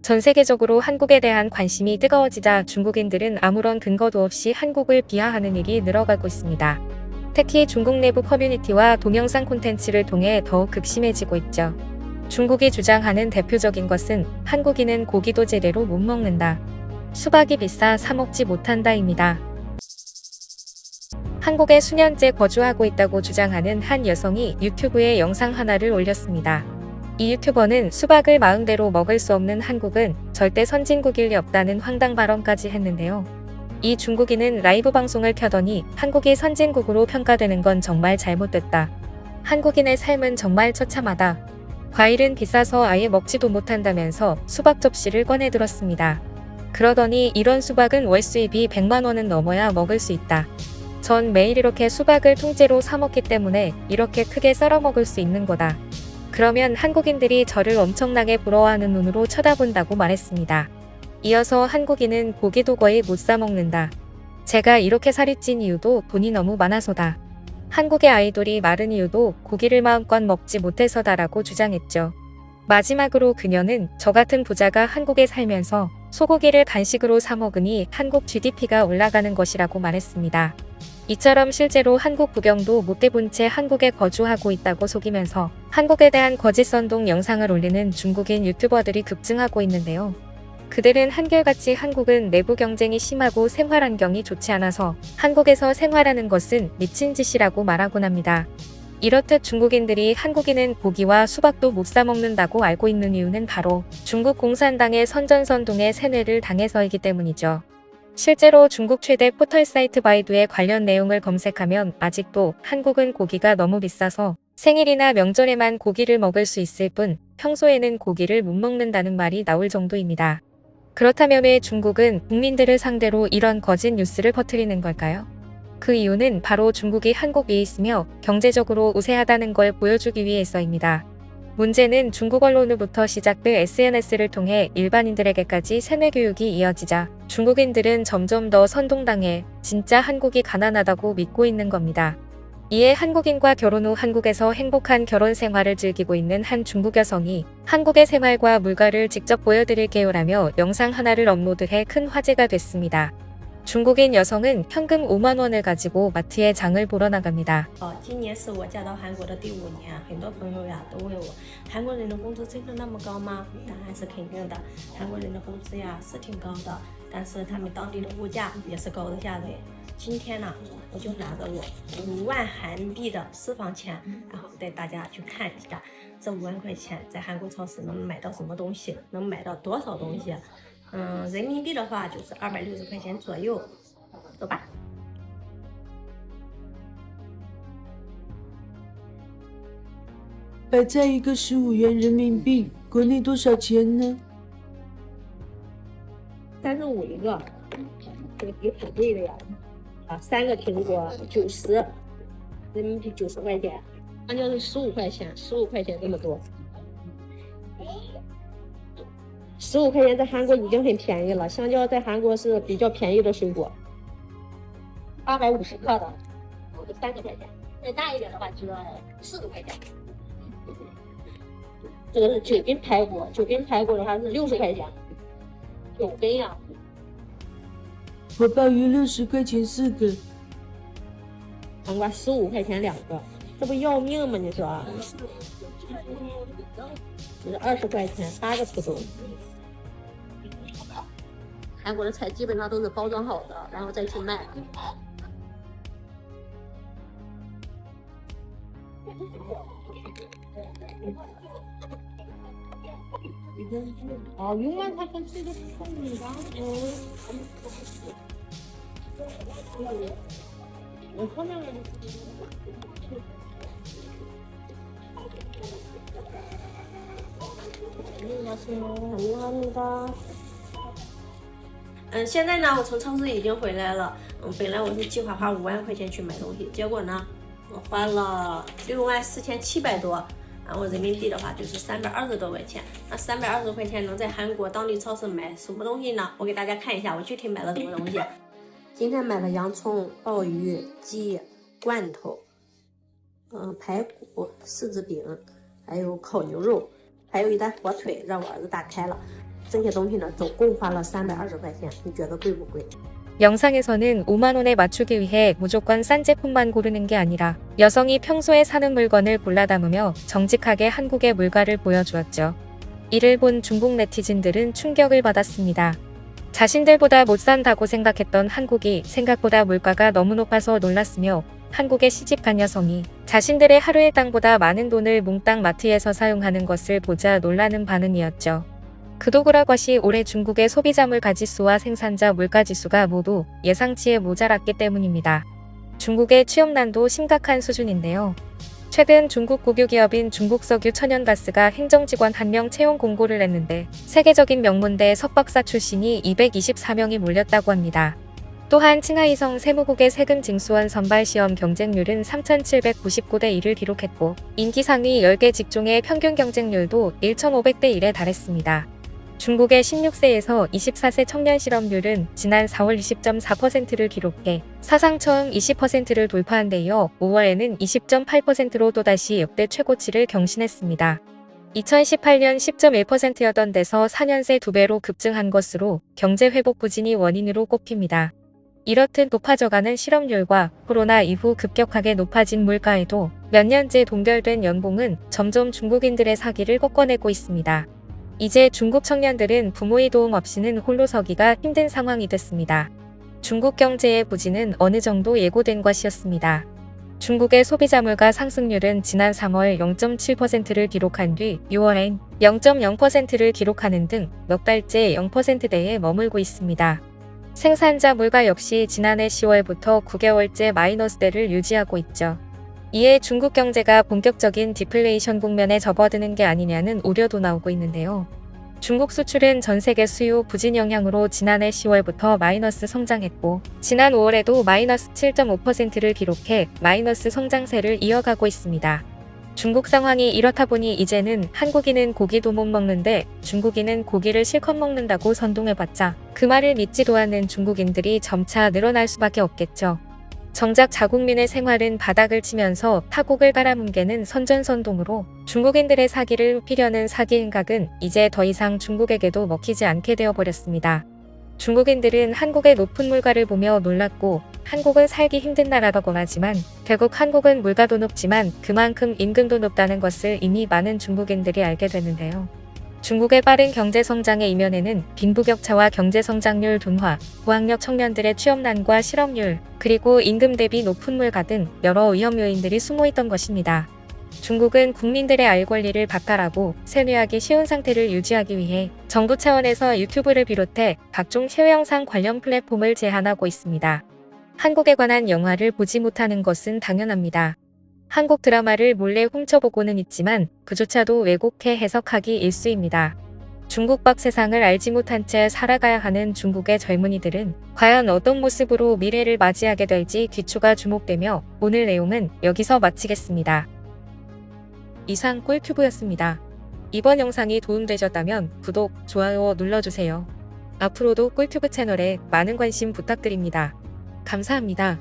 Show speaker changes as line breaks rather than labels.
전 세계적으로 한국에 대한 관심이 뜨거워지자 중국인들은 아무런 근거도 없이 한국을 비하하는 일이 늘어가고 있습니다. 특히 중국 내부 커뮤니티와 동영상 콘텐츠를 통해 더욱 극심해지고 있죠. 중국이 주장하는 대표적인 것은 한국인은 고기도 제대로 못 먹는다. 수박이 비싸 사 먹지 못한다입니다. 한국에 수년째 거주하고 있다고 주장하는 한 여성이 유튜브에 영상 하나를 올렸습니다. 이 유튜버는 수박을 마음대로 먹을 수 없는 한국은 절대 선진국일 리 없다는 황당 발언까지 했는데요. 이 중국인은 라이브 방송을 켜더니 한국이 선진국으로 평가되는 건 정말 잘못됐다. 한국인의 삶은 정말 처참하다. 과일은 비싸서 아예 먹지도 못한다면서 수박 접시를 꺼내 들었습니다. 그러더니 이런 수박은 월 수입이 100만 원은 넘어야 먹을 수 있다. 전 매일 이렇게 수박을 통째로 사 먹기 때문에 이렇게 크게 썰어 먹을 수 있는 거다. 그러면 한국인들이 저를 엄청나게 부러워하는 눈으로 쳐다본다고 말했습니다. 이어서 한국인은 고기도 거의 못 사 먹는다. 제가 이렇게 살이 찐 이유도 돈이 너무 많아서다. 한국의 아이돌이 마른 이유도 고기를 마음껏 먹지 못해서다라고 주장했죠. 마지막으로 그녀는 저 같은 부자가 한국에 살면서 소고기를 간식으로 사 먹으니 한국 GDP가 올라가는 것이라고 말했습니다. 이처럼 실제로 한국 구경도 못 해본 채 한국에 거주하고 있다고 속이면서 한국에 대한 거짓 선동 영상을 올리는 중국인 유튜버들이 급증하고 있는데요. 그들은 한결같이 한국은 내부 경쟁이 심하고 생활 환경이 좋지 않아서 한국에서 생활하는 것은 미친 짓이라고 말하곤 합니다. 이렇듯 중국인들이 한국인은 고기와 수박도 못 사 먹는다고 알고 있는 이유는 바로 중국 공산당의 선전선동에 세뇌를 당해서이기 때문이죠. 실제로 중국 최대 포털 사이트 바이두의 관련 내용을 검색하면 아직도 한국은 고기가 너무 비싸서 생일이나 명절에만 고기를 먹을 수 있을 뿐 평소에는 고기를 못 먹는다는 말이 나올 정도입니다. 그렇다면 왜 중국은 국민들을 상대로 이런 거짓 뉴스를 퍼뜨리는 걸까요? 그 이유는 바로 중국이 한국 위에 있으며 경제적으로 우세하다는 걸 보여주기 위해서입니다. 문제는 중국 언론으로부터 시작돼 SNS를 통해 일반인들에게까지 세뇌 교육이 이어지자 중국인들은 점점 더 선동당해 진짜 한국이 가난하다고 믿고 있는 겁니다. 이에 한국인과 결혼 후 한국에서 행복한 결혼 생활을 즐기고 있는 한 중국 여성이 한국의 생활과 물가를 직접 보여드릴게요라며 영상 하나를 업로드해 큰 화제가 됐습니다. 중국인 여성은 현금 5만 원을 가지고 마트에 장을 보러 나갑니다.
今年是我嫁到韩国的第5年，很多朋友呀都问我，韩国人的工资真的那么高吗？当然是肯定的，韩国人的工资呀是挺高的，但是他们当地的物价也是高的吓人。今天呢，我就拿着我5万韩币的私房钱，然后带大家去看一下，这5万块钱在韩国超市能买到什么东西，能买到多少东西？人民币的话就是260块钱左右，走吧。
摆在一个15元人民币，国内多少钱呢
？35一个，这个比很贵的呀。3个苹果90，人民币90块钱，香蕉是15块钱，15块钱这么多。15块钱在韩国已经很便宜了，香蕉在韩国是比较便宜的水果。850克的，就30块钱，再大一点的话就要40块钱。这个是9根排骨，9根排骨的话是60块钱，9根呀。
我鲍鱼60块钱4个，
黄瓜15块钱2个，这不要命吗？你说？这是20块钱8个土豆。韩国的菜基本上都是包装好的，然后再去卖。6만 4천 7천입니다. 설명을 감사합니다. 现在呢，我从超市已经回来了。本来我是计划花5万块钱去买东西，结果呢，我花了6万4700多。然后人民币的话就是320多块钱。那320块钱能在韩国当地超市买什么东西呢？我给大家看一下我具体买了什么东西。今天买了洋葱、鲍鱼、鸡、罐头，排骨、柿子饼，还有烤牛肉，还有一袋火腿，让我儿子打开了。这些东西呢，总共花了320块钱，你觉得贵不贵？
영상에서는 5만 원에 맞추기 위해 무조건 싼 제품만 고르는 게 아니라 여성이 평소에 사는 물건을 골라 담으며 정직하게 한국의 물가를 보여주었죠. 이를 본 중국 네티즌들은 충격을 받았습니다. 자신들보다 못 산다고 생각했던 한국이 생각보다 물가가 너무 높아서 놀랐으며 한국에 시집간 여성이 자신들의 하루 일당보다 많은 돈을 몽땅 마트에서 사용하는 것을 보자 놀라는 반응이었죠. 그도그라과시 올해 중국의 소비자 물가지수와 생산자 물가지수가 모두 예상치에 모자랐기 때문입니다. 중국의 취업난도 심각한 수준인데요. 최근 중국 국유기업인 중국석유 천연가스가 행정직원 1명 채용 공고를 냈는데 세계적인 명문대 석박사 출신이 224명이 몰렸다고 합니다. 또한 칭하이성 세무국의 세금 징수원 선발시험 경쟁률은 3,799대 1을 기록했고 인기 상위 10개 직종의 평균 경쟁률도 1,500대 1에 달했습니다. 중국의 16세에서 24세 청년 실업률은 지난 4월 20.4%를 기록해 사상 처음 20%를 돌파한 데 이어 5월에는 20.8%로 또다시 역대 최고치를 경신했습니다. 2018년 10.1%였던 데서 4년 새 2배로 급증한 것으로 경제 회복 부진이 원인으로 꼽힙니다. 이렇듯 높아져가는 실업률과 코로나 이후 급격하게 높아진 물가에도 몇 년째 동결된 연봉은 점점 중국인들의 사기를 꺾어내고 있습니다. 이제 중국 청년들은 부모의 도움 없이는 홀로 서기가 힘든 상황이 됐습니다. 중국 경제의 부진은 어느 정도 예고된 것이었습니다. 중국의 소비자 물가 상승률은 지난 3월 0.7%를 기록한 뒤 6월엔 0.0%를 기록하는 등 몇 달째 0%대에 머물고 있습니다. 생산자 물가 역시 지난해 10월부터 9개월째 마이너스대를 유지하고 있죠. 이에 중국 경제가 본격적인 디플레이션 국면에 접어드는 게 아니냐는 우려도 나오고 있는데요. 중국 수출은 전 세계 수요 부진 영향으로 지난해 10월부터 마이너스 성장했고 지난 5월에도 마이너스 7.5%를 기록해 마이너스 성장세를 이어가고 있습니다. 중국 상황이 이렇다 보니 이제는 한국인은 고기도 못 먹는데 중국인은 고기를 실컷 먹는다고 선동해봤자 그 말을 믿지도 않는 중국인들이 점차 늘어날 수밖에 없겠죠. 정작 자국민의 생활은 바닥을 치면서 타국을 깔아뭉개는 선전선동으로 중국인들의 사기를 눕히려는 사기 행각은 이제 더 이상 중국에게도 먹히지 않게 되어버렸습니다. 중국인들은 한국의 높은 물가를 보며 놀랐고 한국은 살기 힘든 나라라고 하지만 결국 한국은 물가도 높지만 그만큼 임금도 높다는 것을 이미 많은 중국인들이 알게 되는데요. 중국의 빠른 경제 성장의 이면에는 빈부격차와 경제 성장률 둔화, 고학력 청년들의 취업난과 실업률, 그리고 임금 대비 높은 물가 등 여러 위험 요인들이 숨어있던 것입니다. 중국은 국민들의 알 권리를 박탈하고 세뇌하기 쉬운 상태를 유지하기 위해 정부 차원에서 유튜브를 비롯해 각종 해외 영상 관련 플랫폼을 제한하고 있습니다. 한국에 관한 영화를 보지 못하는 것은 당연합니다. 한국 드라마를 몰래 훔쳐보고는 있지만 그조차도 왜곡해 해석하기 일쑤입니다. 중국 밖 세상을 알지 못한 채 살아가야 하는 중국의 젊은이들은 과연 어떤 모습으로 미래를 맞이하게 될지 귀추가 주목되며 오늘 내용은 여기서 마치겠습니다. 이상 꿀튜브였습니다. 이번 영상이 도움되셨다면 구독, 좋아요 눌러주세요. 앞으로도 꿀튜브 채널에 많은 관심 부탁드립니다. 감사합니다.